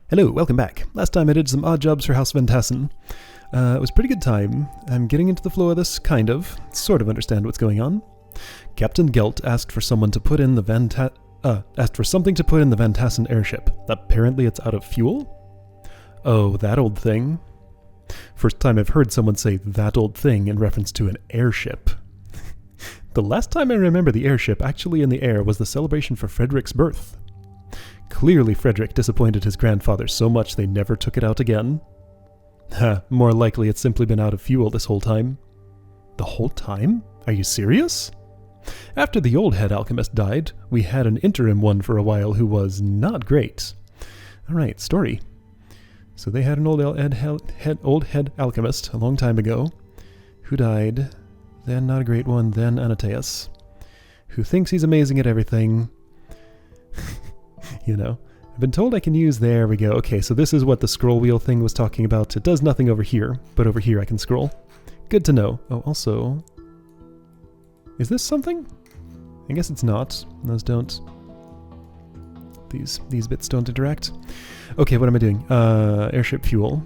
Hello, welcome back. Last time I did some odd jobs for House Van Tassen. It was a pretty good time. I'm getting into the flow of this, kind of. Sort of understand what's going on. Captain Gelt asked for something to put in the Van Tassen airship. Apparently it's out of fuel? Oh, that old thing. First time I've heard someone say that old thing in reference to an airship. The last time I remember the airship actually in the air was the celebration for Frederick's birth. Clearly Frederick disappointed his grandfather so much they never took it out again. More likely it's simply been out of fuel this whole time. The whole time? Are you serious? After the old head alchemist died, we had an interim one for a while who was not great. Alright, story. So they had an old head alchemist a long time ago, who died, then not a great one, then Anateus, who thinks he's amazing at everything. You know, I've been told I can use, there we go. Okay, so this is what the scroll wheel thing was talking about. It does nothing over here, but over here I can scroll. Good to know. Oh, also, is this something? I guess it's not. Those don't. These bits don't interact. Okay, what am I doing? Airship fuel.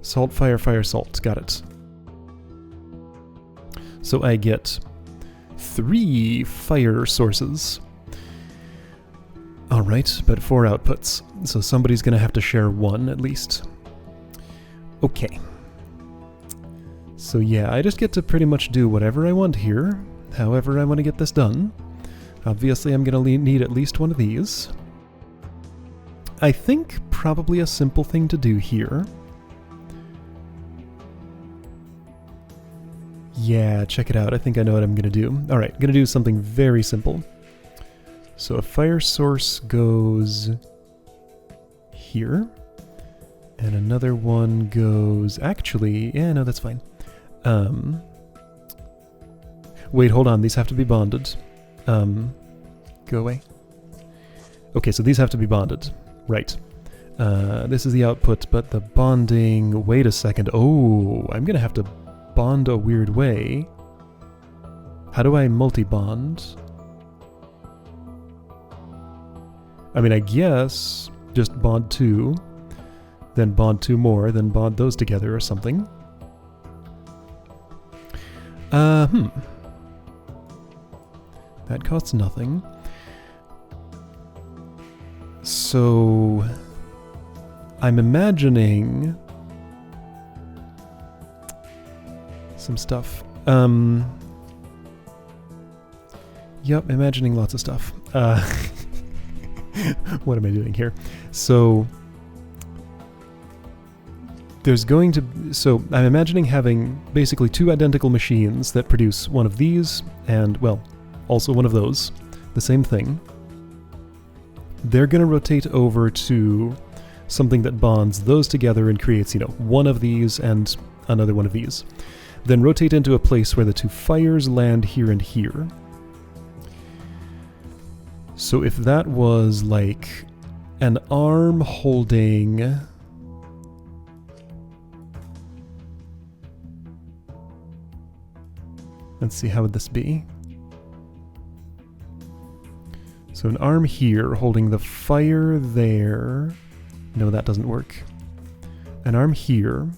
Salt, fire, fire, salt. Got it. So I get 3 fire sources. Alright, but 4 outputs. So somebody's gonna have to share 1 at least. Okay. So yeah, I just get to pretty much do whatever I want here, however I want to get this done. Obviously I'm gonna need at least one of these. I think probably a simple thing to do here. Yeah, check it out. I think I know what I'm gonna do. Alright, I'm gonna do something very simple. So a fire source goes here, and another one goes, actually, yeah, no, that's fine. Wait, hold on, these have to be bonded. Go away. Okay, so these have to be bonded, right. This is the output, but the bonding, wait a second, oh, I'm gonna have to bond a weird way. How do I multi-bond? I mean, I guess just bond 2, then bond 2 more, then bond those together or something. That costs nothing. So I'm imagining some stuff. Yep, imagining lots of stuff. What am I doing here? So there's going to... So I'm imagining having basically 2 identical machines that produce one of these and, well, also one of those. The same thing. They're going to rotate over to something that bonds those together and creates, you know, one of these and another one of these. Then rotate into a place where the 2 fires land here and here. So if that was like an arm holding... Let's see, how would this be? So an arm here holding the fire there. No, that doesn't work. An arm here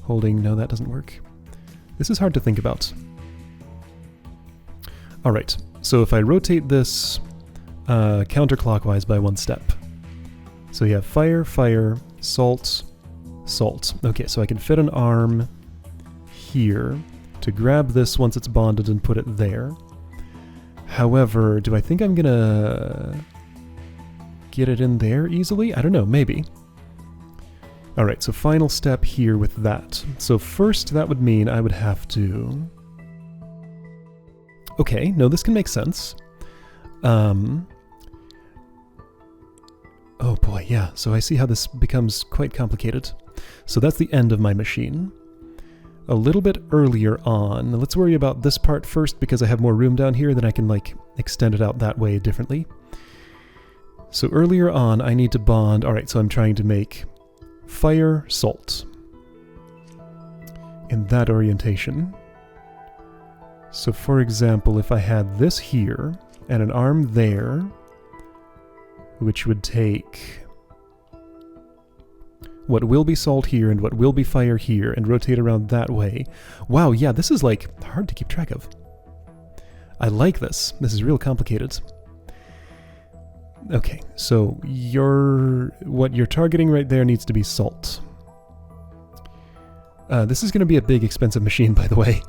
holding... No, that doesn't work. This is hard to think about. Alright, so if I rotate this counterclockwise by 1 step. So you have fire, fire, salt, salt. Okay, so I can fit an arm here to grab this once it's bonded and put it there. However, do I think I'm gonna get it in there easily? I don't know, maybe. Alright, so final step here with that. So first that would mean I would have to... Okay, no, this can make sense. Oh boy, yeah, so I see how this becomes quite complicated. So that's the end of my machine. A little bit earlier on, let's worry about this part first because I have more room down here, then I can like extend it out that way differently. So earlier on I need to bond, alright, so I'm trying to make fire, salt. In that orientation. So for example, if I had this here, and an arm there, which would take what will be salt here and what will be fire here, and rotate around that way. Wow, yeah, this is like hard to keep track of. I like this. This is real complicated. Okay, so what you're targeting right there needs to be salt. This is going to be a big, expensive machine, by the way.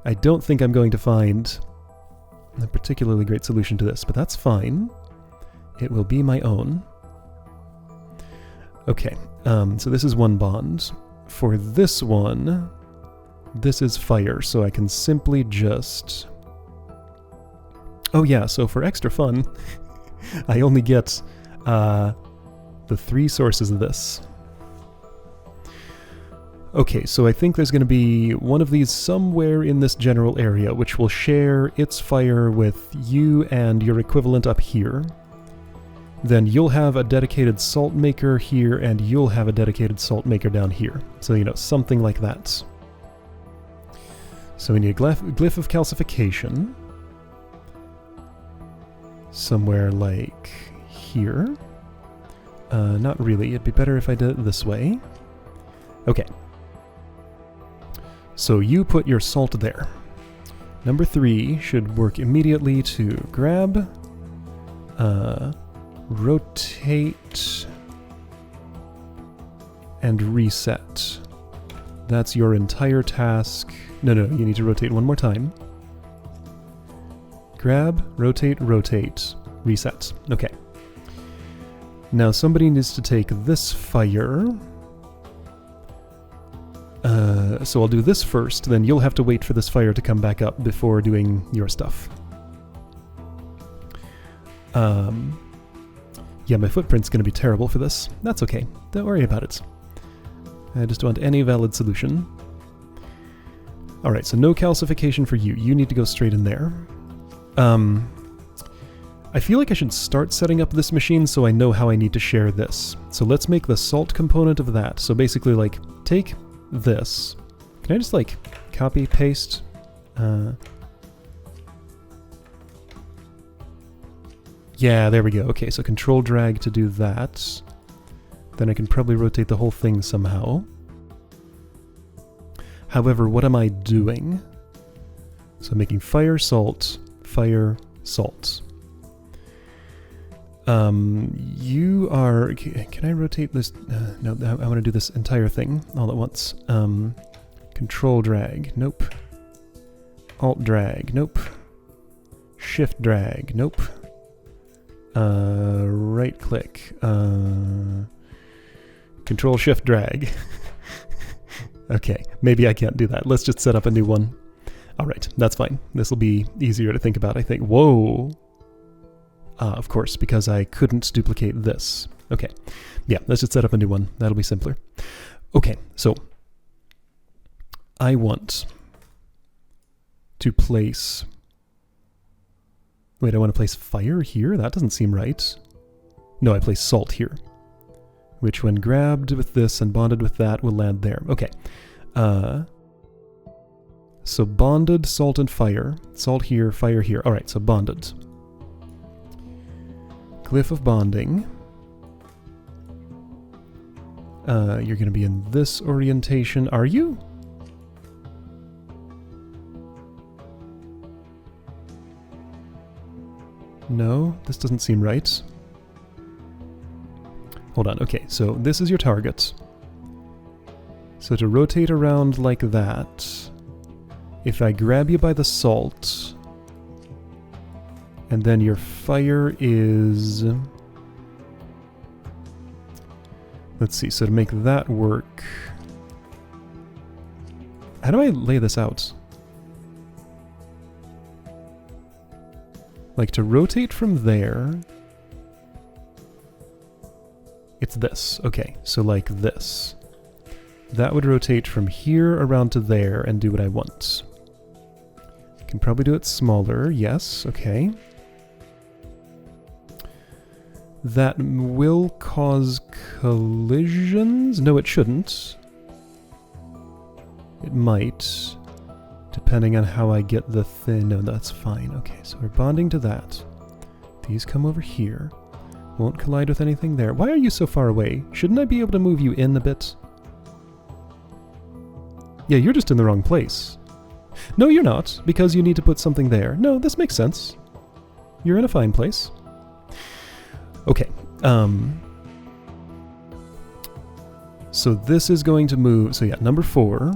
I don't think I'm going to find a particularly great solution to this, but that's fine. It will be my own. Okay, so this is one bond. For this one, this is fire, so I can simply just... Oh yeah, so for extra fun, I only get the 3 sources of this. Okay, so I think there's going to be one of these somewhere in this general area, which will share its fire with you and your equivalent up here. Then you'll have a dedicated salt maker here, and you'll have a dedicated salt maker down here. So, you know, something like that. So we need a glyph of calcification. Somewhere like here. Not really. It'd be better if I did it this way. Okay. So you put your salt there. Number 3 should work immediately to grab, rotate, and reset. That's your entire task. No, you need to rotate one more time. Grab, rotate, rotate, reset. Okay. Now somebody needs to take this fire. So I'll do this first, then you'll have to wait for this fire to come back up before doing your stuff. Yeah, my footprint's going to be terrible for this. That's okay. Don't worry about it. I just want any valid solution. Alright, so no calcification for you. You need to go straight in there. I feel like I should start setting up this machine so I know how I need to share this. So let's make the salt component of that. So basically, like, take this. Can I just, like, copy, paste? Yeah, there we go. Okay, so control drag to do that. Then I can probably rotate the whole thing somehow. However, what am I doing? So I'm making fire, salt, fire, salt. You are... Can I rotate this? No, I want to do this entire thing all at once. Control drag. Nope. Alt drag. Nope. Shift drag. Nope. Right click. Control shift drag. Okay, maybe I can't do that. Let's just set up a new one. Alright, that's fine. This will be easier to think about, I think. Whoa! Of course, because I couldn't duplicate this. Okay. Yeah, let's just set up a new one. That'll be simpler. Okay, so I want to place... Wait, I want to place fire here? That doesn't seem right. No, I place salt here. Which, when grabbed with this and bonded with that, will land there. Okay. So bonded, salt, and fire. Salt here, fire here. Alright, so bonded. Glyph of bonding. You're going to be in this orientation. Are you? No, this doesn't seem right. Hold on, okay, so this is your target. So to rotate around like that, if I grab you by the salt, and then your fire is... Let's see, so to make that work... How do I lay this out? Like, to rotate from there... It's this. Okay, so like this. That would rotate from here around to there and do what I want. Can probably do it smaller. Yes, okay. That will cause collisions? No, it shouldn't. It might, depending on how I get the thing. No, that's fine. Okay, so we're bonding to that. These come over here. Won't collide with anything there. Why are you so far away? Shouldn't I be able to move you in a bit? Yeah, you're just in the wrong place. No, you're not, because you need to put something there. No, this makes sense. You're in a fine place. Okay. So this is going to move... So yeah, number 4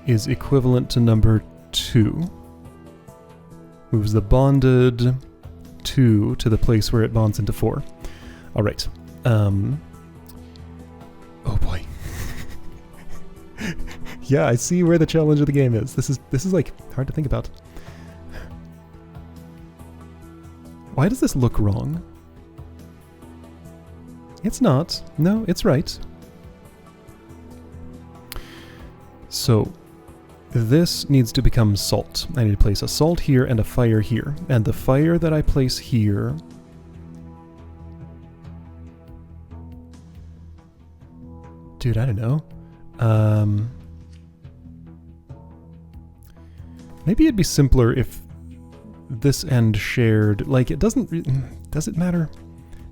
is equivalent to number 2. Moves the bonded 2 to the place where it bonds into 4. All right. Oh boy. Yeah, I see where the challenge of the game is. This is like hard to think about. Why does this look wrong? It's not. No, it's right. So this needs to become salt. I need to place a salt here and a fire here. And the fire that I place here... Dude, I don't know. Maybe it'd be simpler if this end shared... Like, it doesn't... Does it matter?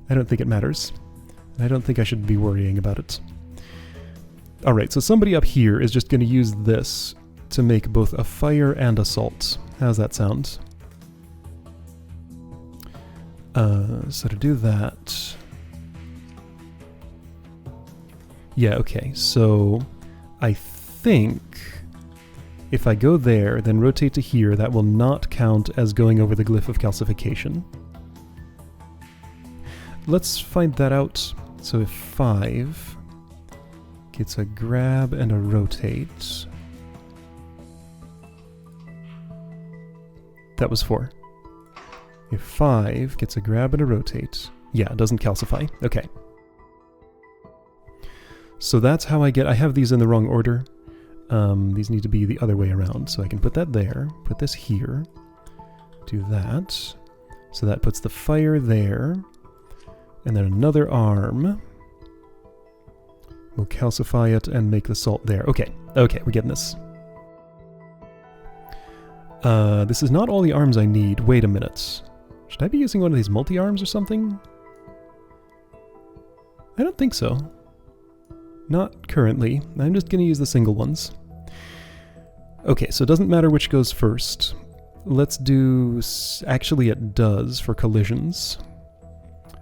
I don't think it matters. I don't think I should be worrying about it. Alright, so somebody up here is just going to use this to make both a fire and a salt. How's that sound? So to do that... Yeah, okay, so I think if I go there, then rotate to here, that will not count as going over the glyph of calcification. Let's find that out. So if 5 gets a grab and a rotate... That was 4. If 5 gets a grab and a rotate... Yeah, it doesn't calcify. Okay. So that's how I get... I have these in the wrong order. These need to be the other way around. So I can put that there, put this here, do that. So that puts the fire there. And then another arm. We'll calcify it and make the salt there. Okay, okay, we're getting this. This is not all the arms I need. Wait a minute. Should I be using one of these multi-arms or something? I don't think so. Not currently. I'm just going to use the single ones. Okay, so it doesn't matter which goes first. Let's do... Actually, it does for collisions.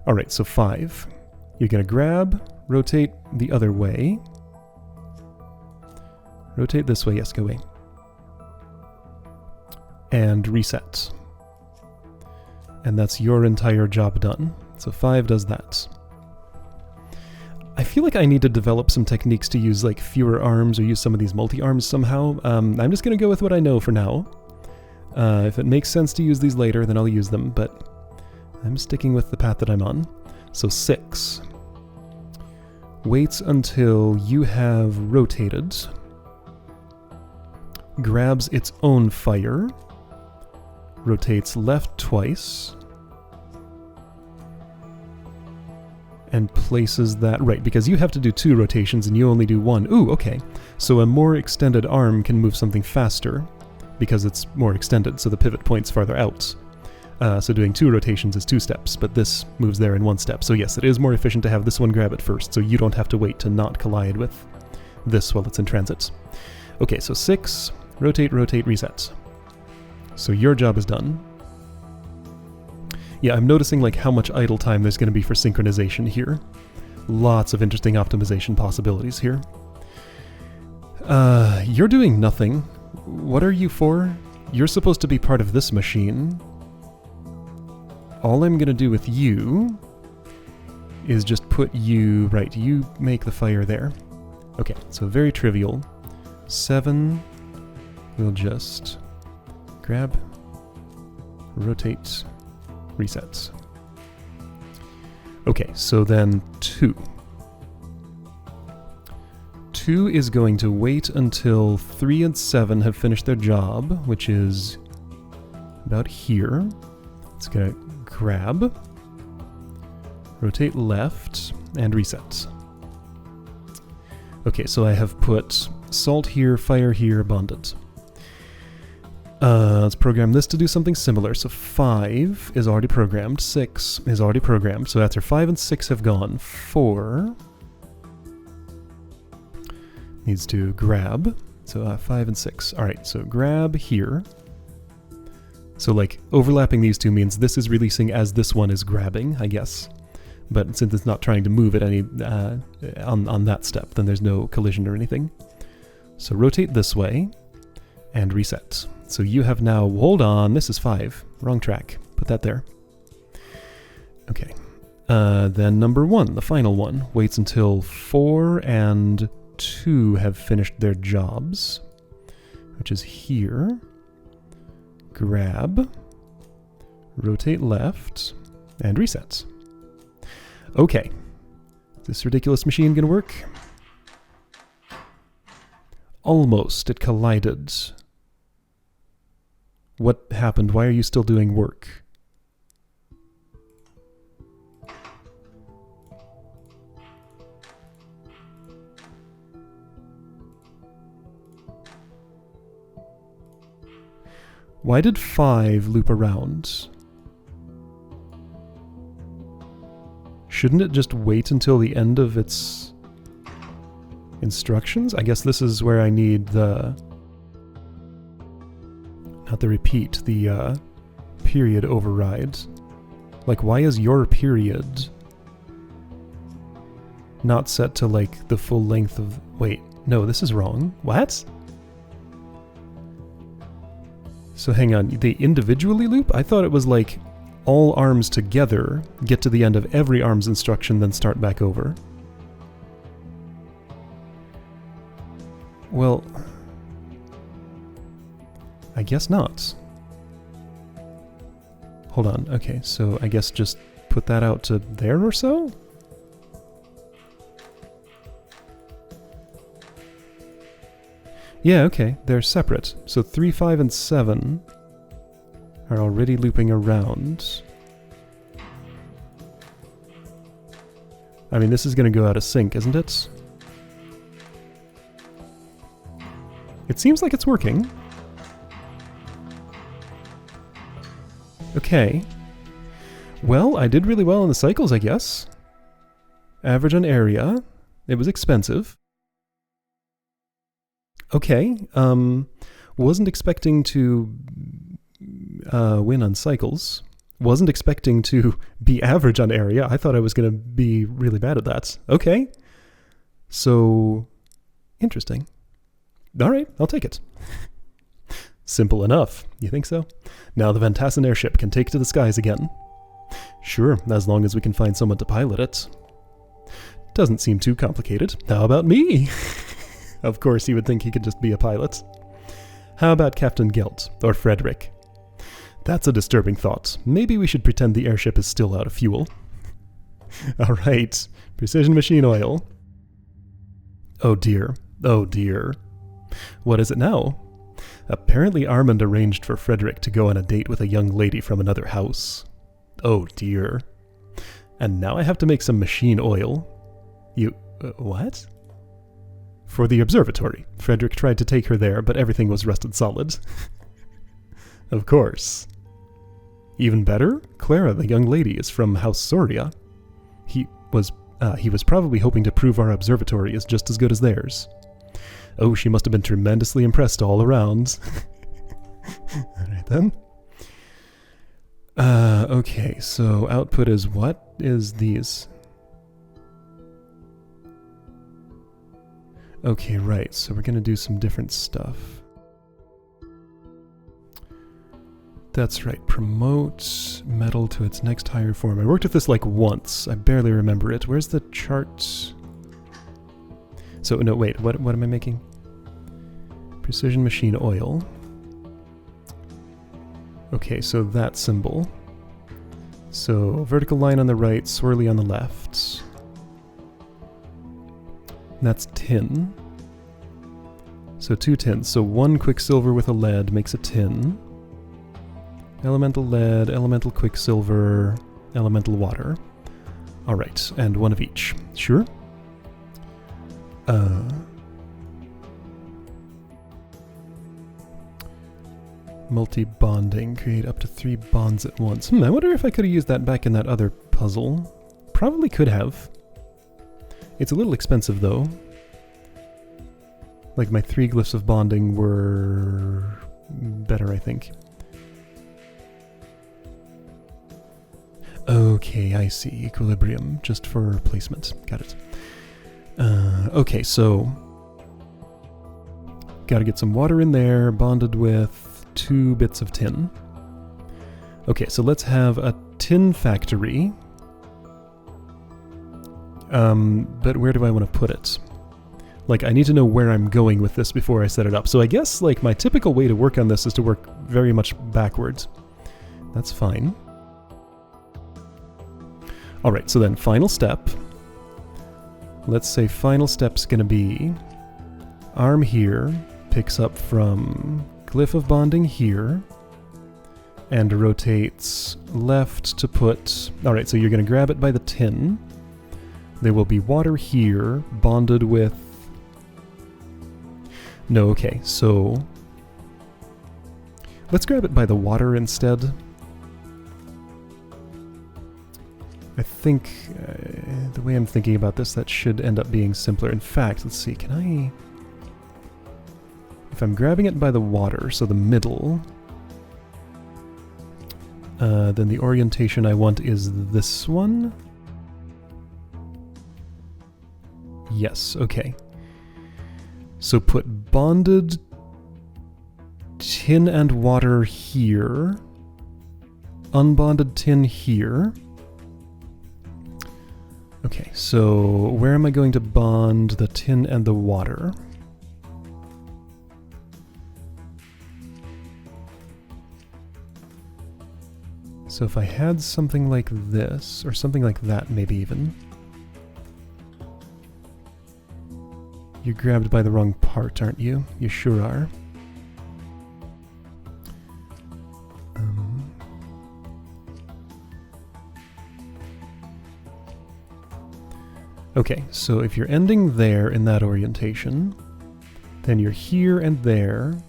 Alright, so 5. You're going to grab, rotate the other way. Rotate this way, yes, go away. And reset. And that's your entire job done. So 5 does that. I feel like I need to develop some techniques to use like fewer arms or use some of these multi-arms somehow. I'm just going to go with what I know for now. If it makes sense to use these later, then I'll use them, but I'm sticking with the path that I'm on. So 6. Waits until you have rotated. Grabs its own fire. Rotates left twice. And places that... Right, because you have to do 2 rotations and you only do 1. Ooh, okay. So a more extended arm can move something faster because it's more extended, so the pivot point's farther out. So doing 2 rotations is 2 steps, but this moves there in 1 step. So yes, it is more efficient to have this one grab it first, so you don't have to wait to not collide with this while it's in transit. Okay, so 6, rotate, rotate, reset. So your job is done. Yeah, I'm noticing like how much idle time there's going to be for synchronization here. Lots of interesting optimization possibilities here. You're doing nothing. What are you for? You're supposed to be part of this machine. All I'm going to do with you is just put you... Right, you make the fire there. Okay, so very trivial. 7, we'll just grab, rotate, reset. Okay, so then 2. 2 is going to wait until 3 and 7 have finished their job, which is about here. It's going to grab, rotate left, and reset. Okay, so I have put salt here, fire here, abundant. Let's program this to do something similar. So 5 is already programmed. 6 is already programmed. So after 5 and 6 have gone, 4 needs to grab. So 5 and 6. All right, so grab here. So like overlapping these two means this is releasing as this one is grabbing, I guess. But since it's not trying to move at any on that step, then there's no collision or anything. So rotate this way and reset. So you have now, hold on, this is 5. Wrong track. Put that there. Okay. Then number 1, the final one, waits until 4 and 2 have finished their jobs, which is here. Grab, rotate left, and reset. Okay. Is this ridiculous machine gonna work? Almost. It collided. What happened? Why are you still doing work? Why did 5 loop around? Shouldn't it just wait until the end of its instructions? I guess this is where I need the... not the repeat, the period override. Like, why is your period not set to, like, the full length of... Wait, no, this is wrong. What? So hang on, they individually loop? I thought it was like all arms together get to the end of every arm's instruction, then start back over. Well, I guess not. Hold on, okay, so I guess just put that out to there or so? Yeah, okay, they're separate. So 3, 5, and 7 are already looping around. I mean, this is going to go out of sync, isn't it? It seems like it's working. Okay. Well, I did really well in the cycles, I guess. Average on area. It was expensive. Okay, wasn't expecting to win on cycles. Wasn't expecting to be average on area. I thought I was going to be really bad at that. Okay, so interesting. All right, I'll take it. Simple enough. You think so? Now the Vantassin airship can take to the skies again. Sure, as long as we can find someone to pilot it. Doesn't seem too complicated. How about me? Of course, he would think he could just be a pilot. How about Captain Gelt, or Frederick? That's a disturbing thought. Maybe we should pretend the airship is still out of fuel. Alright, precision machine oil. Oh dear, oh dear. What is it now? Apparently Armand arranged for Frederick to go on a date with a young lady from another house. Oh dear. And now I have to make some machine oil. What? For the observatory. Frederick tried to take her there, but everything was rusted solid. Of course. Even better, Clara, the young lady, is from House Soria. He was probably hoping to prove our observatory is just as good as theirs. Oh, she must have been tremendously impressed all around. Alright then. Okay, so output is what? Is these? Okay, right, so we're gonna do some different stuff. That's right, promote metal to its next higher form. I worked with this like once, I barely remember it. Where's the chart? So, no, wait, what am I making? Precision machine oil. Okay, so that symbol. So, vertical line on the right, swirly on the left. That's tin. So 2 tins. So 1 quicksilver with a lead makes a tin. Elemental lead, elemental quicksilver, elemental water. Alright, and 1 of each. Sure? multi-bonding. Create up to 3 bonds at once. I wonder if I could have used that back in that other puzzle. Probably could have. It's a little expensive though. Like my 3 glyphs of bonding were better, I think. Okay, I see. Equilibrium, just for placement. Got it. Okay, so gotta get some water in there, bonded with 2 bits of tin. Okay, so let's have a tin factory. But where do I want to put it? Like, I need to know where I'm going with this before I set it up. So I guess, like, my typical way to work on this is to work very much backwards. That's fine. Alright, so then final step. Let's say final step's gonna be arm here, picks up from glyph of bonding here, and rotates left to put... Alright, so you're gonna grab it by the tin. There will be water here, bonded with... No, okay, so... Let's grab it by the water instead. I think, the way I'm thinking about this, that should end up being simpler. In fact, let's see, can I... If I'm grabbing it by the water, so the middle, then the orientation I want is this one. Yes, okay. So put bonded tin and water here, unbonded tin here. Okay, so where am I going to bond the tin and the water? So if I had something like this, or something like that maybe even. You're grabbed by the wrong part, aren't you? You sure are. Okay, so if you're ending there in that orientation, then you're here and there.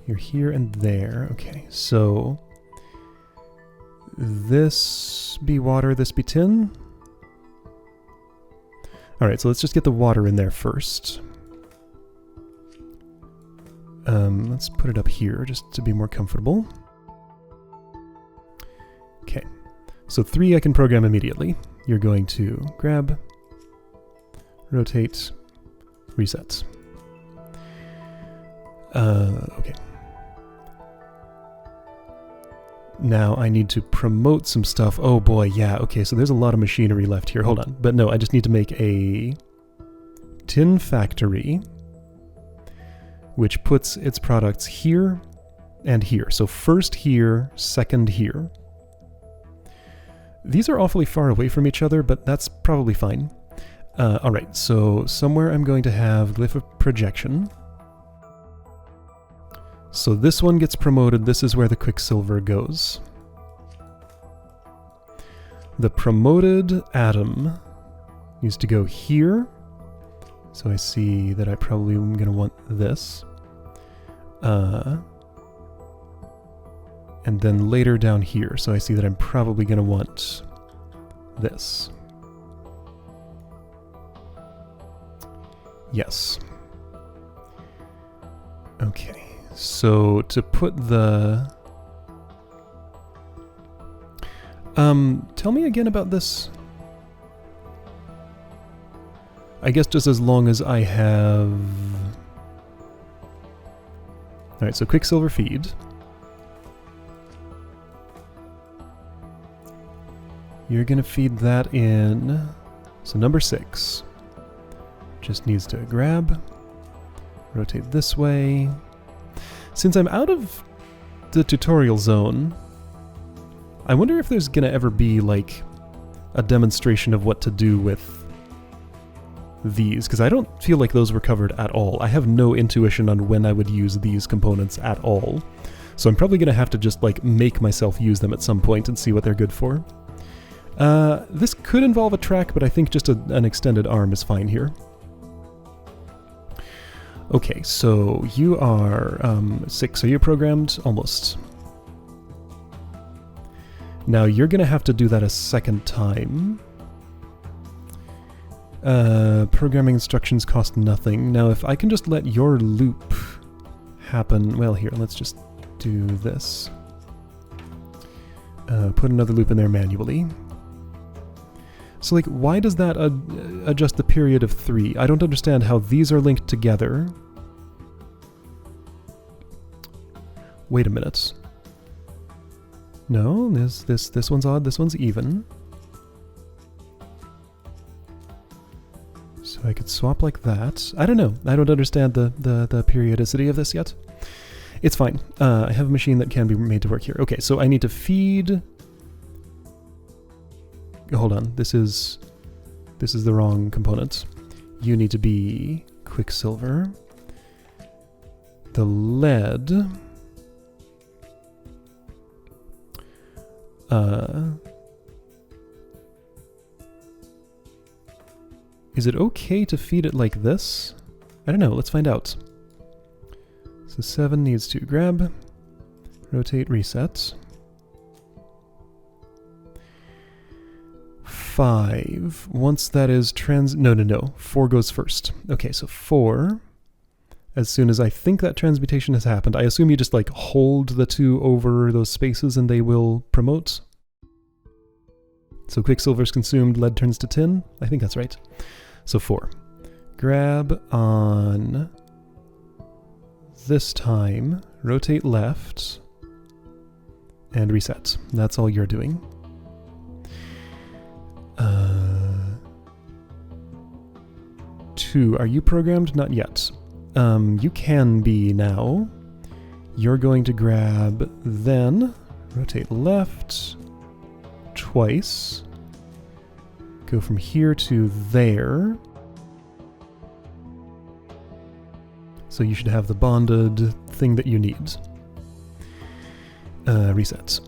You're here and there. Okay, so this be water, this be tin. Alright, so let's just get the water in there first. Let's put it up here just to be more comfortable. Okay, so 3 I can program immediately. You're going to grab, rotate, reset. Okay. Now I need to promote some stuff. Oh boy, yeah, okay, so there's a lot of machinery left here. Hold on. But no, I just need to make a tin factory, which puts its products here and here. So first here, second here. These are awfully far away from each other, but that's probably fine. Alright, so somewhere I'm going to have glyph of projection. So this one gets promoted, this is where the quicksilver goes. The promoted atom needs to go here. So I see that I probably am going to want this. And then later down here, so I see that I'm probably going to want this. Yes. Okay, so to put the... tell me again about this. I guess just as long as I have... Alright, so quicksilver feed. You're gonna feed that in... So number 6. Just needs to grab, rotate this way. Since I'm out of the tutorial zone, I wonder if there's gonna ever be like a demonstration of what to do with these, because I don't feel like those were covered at all. I have no intuition on when I would use these components at all. So I'm probably gonna have to just like make myself use them at some point and see what they're good for. This could involve a track, but I think just an extended arm is fine here. Okay, so you are 6. Are you programmed? Almost. Now you're going to have to do that a second time. Programming instructions cost nothing. Now if I can just let your loop happen... Well, here, let's just do this. Put another loop in there manually. So, like, why does that adjust the period of 3? I don't understand how these are linked together. Wait a minute. No, this one's odd, this one's even. So I could swap like that. I don't know. I don't understand the periodicity of this yet. It's fine. I have a machine that can be made to work here. Okay, so I need to feed... Hold on, this is the wrong component. You need to be Quicksilver. The lead... Is it okay to feed it like this? I don't know, let's find out. So 7 needs to grab, rotate, reset. 5, once that is no, 4 goes first. Okay, so 4, as soon as I think that transmutation has happened, I assume you just like hold the 2 over those spaces and they will promote. So Quicksilver's consumed, lead turns to tin. I think that's right. So 4. Grab on this time, rotate left, and reset. That's all you're doing. 2, are you programmed? Not yet. You can be now. You're going to grab, then rotate left twice. Go from here to there. So you should have the bonded thing that you need. Reset.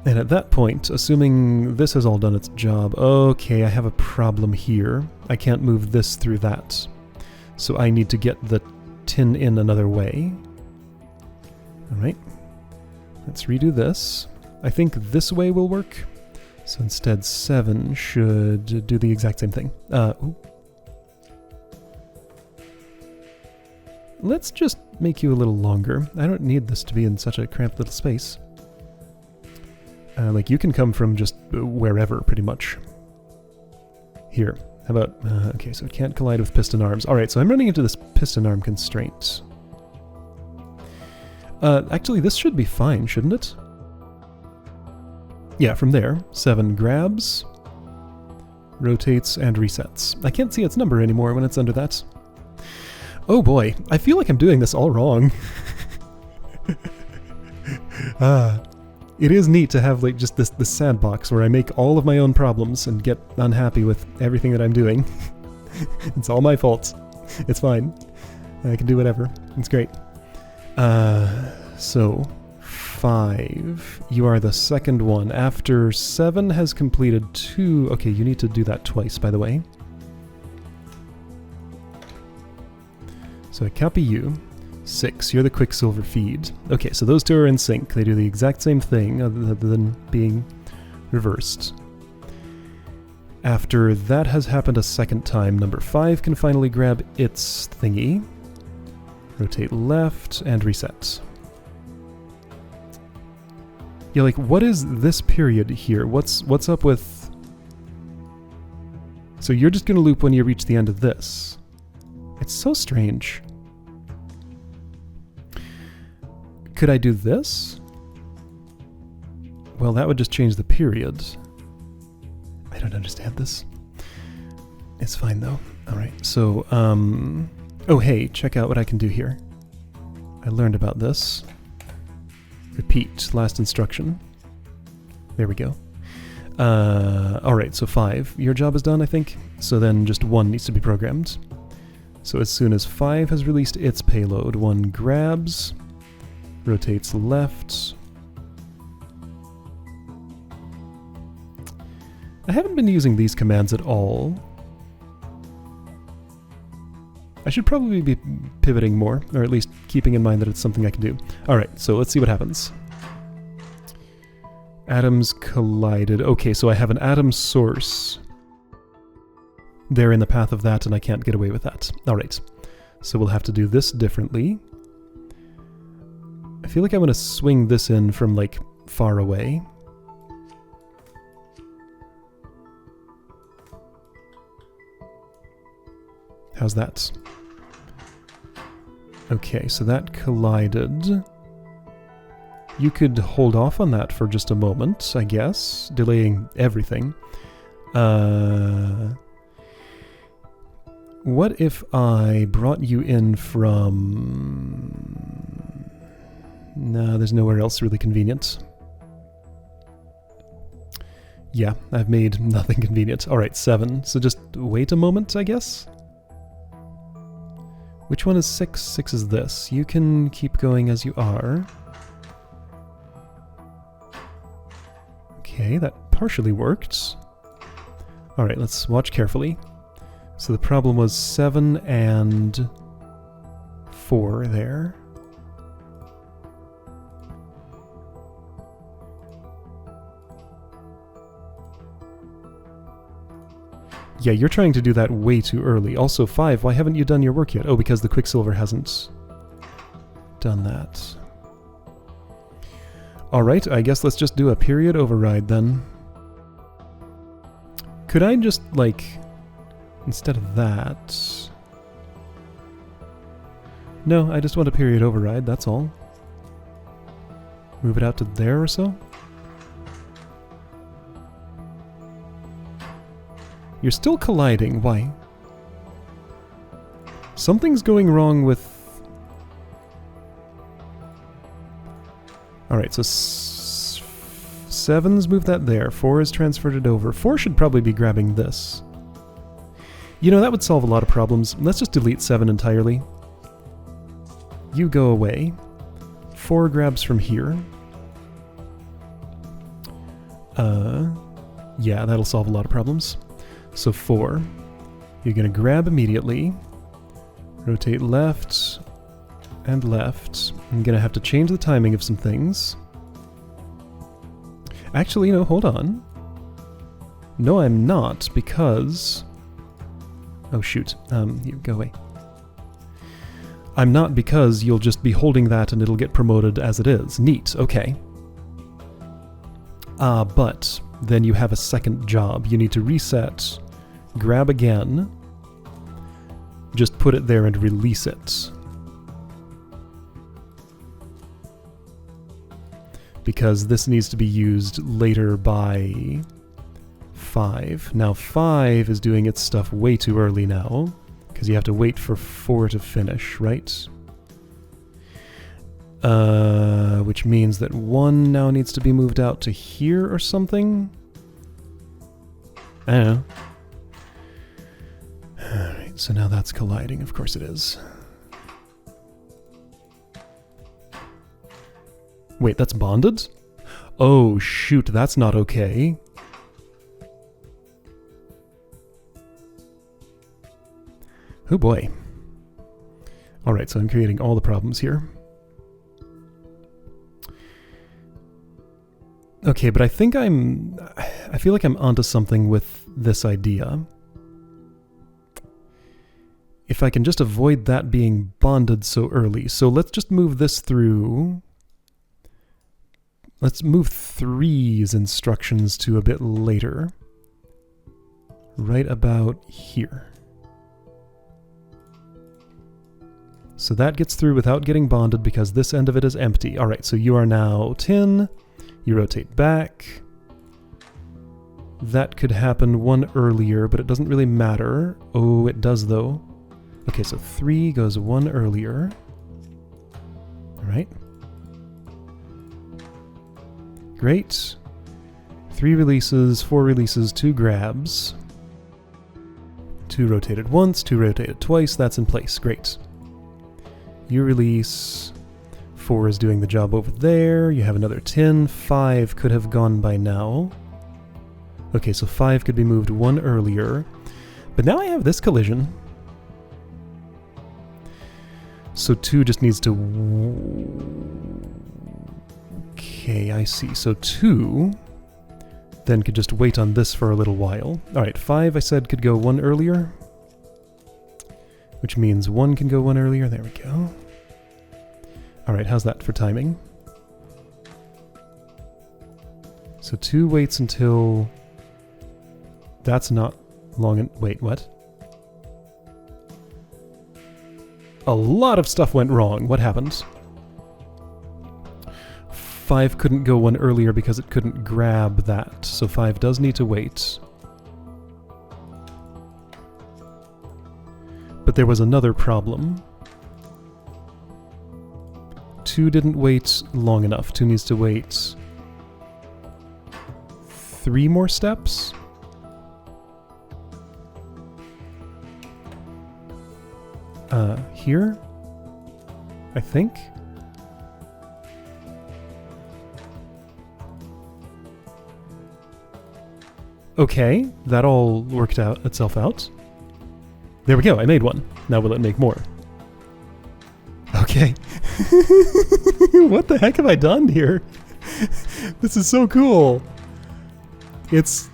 And at that point, assuming this has all done its job, okay, I have a problem here. I can't move this through that. So I need to get the tin in another way. Alright. Let's redo this. I think this way will work. So instead 7 should do the exact same thing. Ooh. Let's just make you a little longer. I don't need this to be in such a cramped little space. Like, you can come from just wherever, pretty much. Here. How about... okay, so it can't collide with piston arms. Alright, so I'm running into this piston arm constraint. Actually, this should be fine, shouldn't it? Yeah, from there, 7 grabs, rotates, and resets. I can't see its number anymore when it's under that. Oh boy, I feel like I'm doing this all wrong. It is neat to have like just this sandbox where I make all of my own problems and get unhappy with everything that I'm doing. It's all my fault. It's fine. I can do whatever. It's great. So 5. You are the second one. After 7 has completed 2... Okay, you need to do that twice, by the way. So I copy you. 6. You're the Quicksilver feed. Okay, so those 2 are in sync. They do the exact same thing, other than being reversed. After that has happened a second time, number 5 can finally grab its thingy. Rotate left and reset. Yeah, like, what is this period here? What's up with... So you're just gonna loop when you reach the end of this. It's so strange. Could I do this? Well, that would just change the period. I don't understand this. It's fine, though. Alright, so, oh, hey, check out what I can do here. I learned about this. Repeat, last instruction. There we go. Alright, so 5. Your job is done, I think. So then just 1 needs to be programmed. So as soon as 5 has released its payload, 1 grabs, rotates left. I haven't been using these commands at all. I should probably be pivoting more, or at least keeping in mind that it's something I can do. Alright, so let's see what happens. Atoms collided. Okay, so I have an atom source there in the path of that, and I can't get away with that. Alright, so we'll have to do this differently. I feel like I want to swing this in from, like, far away. How's that? Okay, so that collided. You could hold off on that for just a moment, I guess, delaying everything. What if I brought you in from... No, there's nowhere else really convenient. Yeah, I've made nothing convenient. Alright, 7. So just wait a moment, I guess? Which one is 6? 6 is this. You can keep going as you are. Okay, that partially worked. Alright, let's watch carefully. So the problem was 7 and 4 there. Yeah, you're trying to do that way too early. Also, 5, why haven't you done your work yet? Oh, because the Quicksilver hasn't done that. Alright, I guess let's just do a period override then. Could I just, like, instead of that... No, I just want a period override, that's all. Move it out to there or so? You're still colliding. Why? Something's going wrong with... Alright, so 7's moved that there. 4 has transferred it over. 4 should probably be grabbing this. You know, that would solve a lot of problems. Let's just delete 7 entirely. You go away. 4 grabs from here. Yeah, that'll solve a lot of problems. So 4, you're going to grab immediately, rotate left and left. I'm going to have to change the timing of some things. Actually, no, hold on. No, I'm not, because... Oh, shoot. You go away. I'm not, because you'll just be holding that and it'll get promoted as it is. Neat, okay. But then you have a second job. You need to reset, grab again, just put it there and release it. Because this needs to be used later by 5. Now 5 is doing its stuff way too early now, because you have to wait for 4 to finish, right? Which means that 1 now needs to be moved out to here or something? I don't know. Alright, so now that's colliding. Of course it is. Wait, that's bonded? Oh, shoot, that's not okay. Oh boy. Alright, so I'm creating all the problems here. Okay, but I think I feel like I'm onto something with this idea. If I can just avoid that being bonded so early. So let's just move this through. Let's move 3's instructions to a bit later. Right about here. So that gets through without getting bonded because this end of it is empty. Alright, so you are now 10. You rotate back. That could happen 1 earlier, but it doesn't really matter. Oh, it does though. Okay, so 3 goes 1 earlier. Alright. Great. 3 releases, 4 releases, 2 grabs. 2 rotated once, 2 rotated twice, that's in place. Great. You release. 4 is doing the job over there. You have another 10. 5 could have gone by now. Okay, so 5 could be moved 1 earlier. But now I have this collision. So 2 just needs to... Okay, I see. So 2 then could just wait on this for a little while. Alright, 5 I said could go 1 earlier. Which means 1 can go 1 earlier. There we go. Alright, how's that for timing? So 2 waits until... That's not long and... Wait, what? A lot of stuff went wrong. What happened? 5 couldn't go 1 earlier because it couldn't grab that. So 5 does need to wait. But there was another problem. 2 didn't wait long enough. 2 needs to wait 3 more steps. Here? I think? Okay, that all worked out itself out. There we go, I made one. Now will it make more? Okay. What the heck have I done here? This is so cool. It's...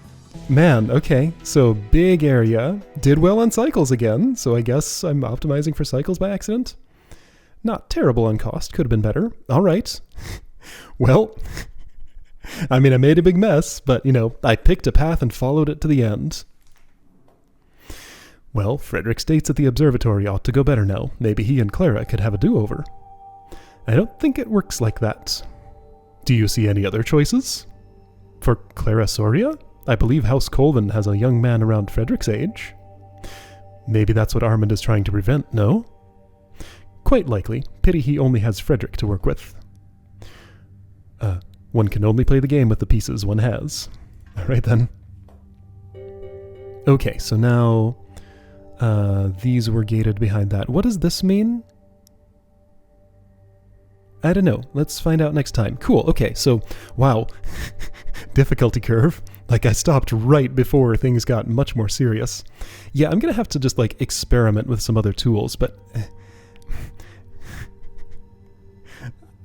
Man, okay. So, big area. Did well on cycles again, so I guess I'm optimizing for cycles by accident. Not terrible on cost, could have been better. Alright. Well, I mean, I made a big mess, but, you know, I picked a path and followed it to the end. Well, Frederick states that the observatory ought to go better now. Maybe he and Clara could have a do-over. I don't think it works like that. Do you see any other choices? For Clara Soria? I believe House Colvin has a young man around Frederick's age. Maybe that's what Armand is trying to prevent, no? Quite likely. Pity he only has Frederick to work with. One can only play the game with the pieces one has. Alright then. Okay, so now... these were gated behind that. What does this mean? I don't know. Let's find out next time. Cool, okay, so... Wow. Difficulty curve. Like, I stopped right before things got much more serious. Yeah, I'm gonna have to just, like, experiment with some other tools, but...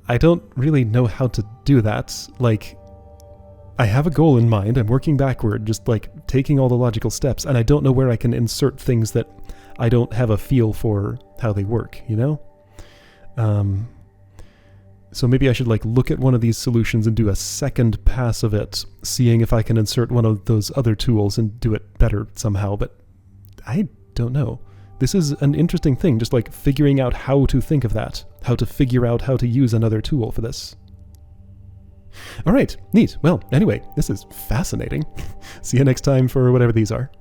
I don't really know how to do that. Like, I have a goal in mind, I'm working backward, just, like, taking all the logical steps, and I don't know where I can insert things that I don't have a feel for how they work, you know? So maybe I should, like, look at one of these solutions and do a second pass of it, seeing if I can insert one of those other tools and do it better somehow, but I don't know. This is an interesting thing, just, like, figuring out how to think of that, how to figure out how to use another tool for this. Alright, neat. Well, anyway, this is fascinating. See you next time for whatever these are.